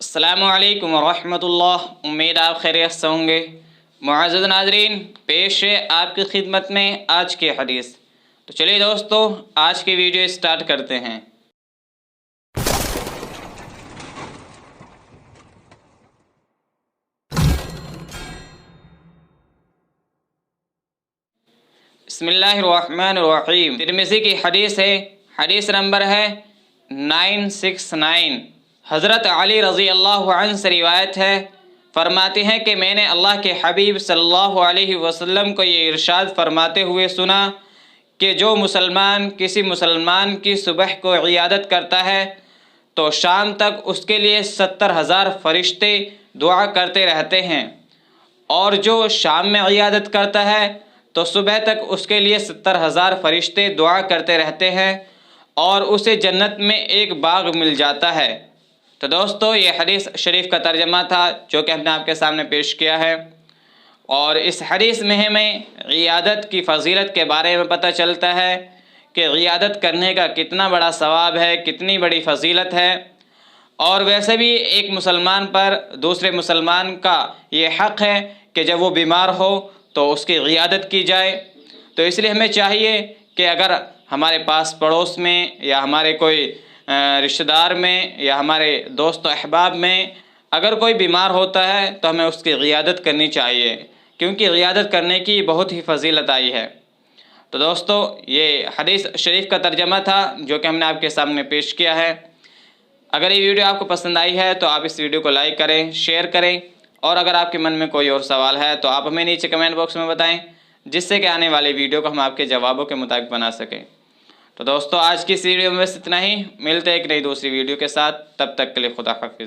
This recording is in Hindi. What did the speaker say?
अस्सलामुअलैकुम वरहमतुल्लाह। उम्मीद आप खैरियत से होंगे। मुअज़्ज़ज़ नाज़रीन, पेश है आपकी खिदमत में आज की हदीस। तो चलिए दोस्तों, आज की वीडियो स्टार्ट करते हैं। बिस्मिल्लाहिर्रहमानिर्रहीम। तिरमिज़ी की हदीस है, हदीस नंबर है 969। हज़रत अली रज़ी अल्लाह अन्हु से रिवायत है, फरमाते हैं कि मैंने अल्लाह के हबीब सल्लल्लाहु अलैहि वसल्लम को ये इरशाद फरमाते हुए सुना कि जो मुसलमान किसी मुसलमान की सुबह को इयादत करता है तो शाम तक उसके लिए 70,000 फरिश्ते दुआ करते रहते हैं, और जो शाम में इयादत करता है तो सुबह तक उसके लिए 70,000 फरिश्ते दुआ करते रहते हैं और उसे जन्नत में एक बाग मिल जाता है। तो दोस्तों, ये हदीस शरीफ का तर्जमा था जो कि हमने आपके सामने पेश किया है, और इस हदीस में हमें इयादत की फ़जीलत के बारे में पता चलता है कि इयादत करने का कितना बड़ा सवाब है, कितनी बड़ी फ़जीलत है। और वैसे भी एक मुसलमान पर दूसरे मुसलमान का ये हक़ है कि जब वो बीमार हो तो उसकी इयादत की जाए। तो इसलिए हमें चाहिए कि अगर हमारे पास पड़ोस में या हमारे कोई रिश्तेदार में या हमारे दोस्त अहबाब में अगर कोई बीमार होता है तो हमें उसकी इयादत करनी चाहिए, क्योंकि इयादत करने की बहुत ही फ़जीलत आई है। तो दोस्तों, ये हदीस शरीफ का तर्जमा था जो कि हमने आपके सामने पेश किया है। अगर ये वीडियो आपको पसंद आई है तो आप इस वीडियो को लाइक करें, शेयर करें, और अगर आपके मन में कोई और सवाल है तो आप हमें नीचे कमेंट बॉक्स में बताएं, जिससे कि आने वाले वीडियो को हम आपके जवाबों के मुताबिक बना सकें। तो दोस्तों, आज की इस वीडियो में बस इतना ही। मिलते हैं एक नई दूसरी वीडियो के साथ, तब तक के लिए खुदा हाफिज़।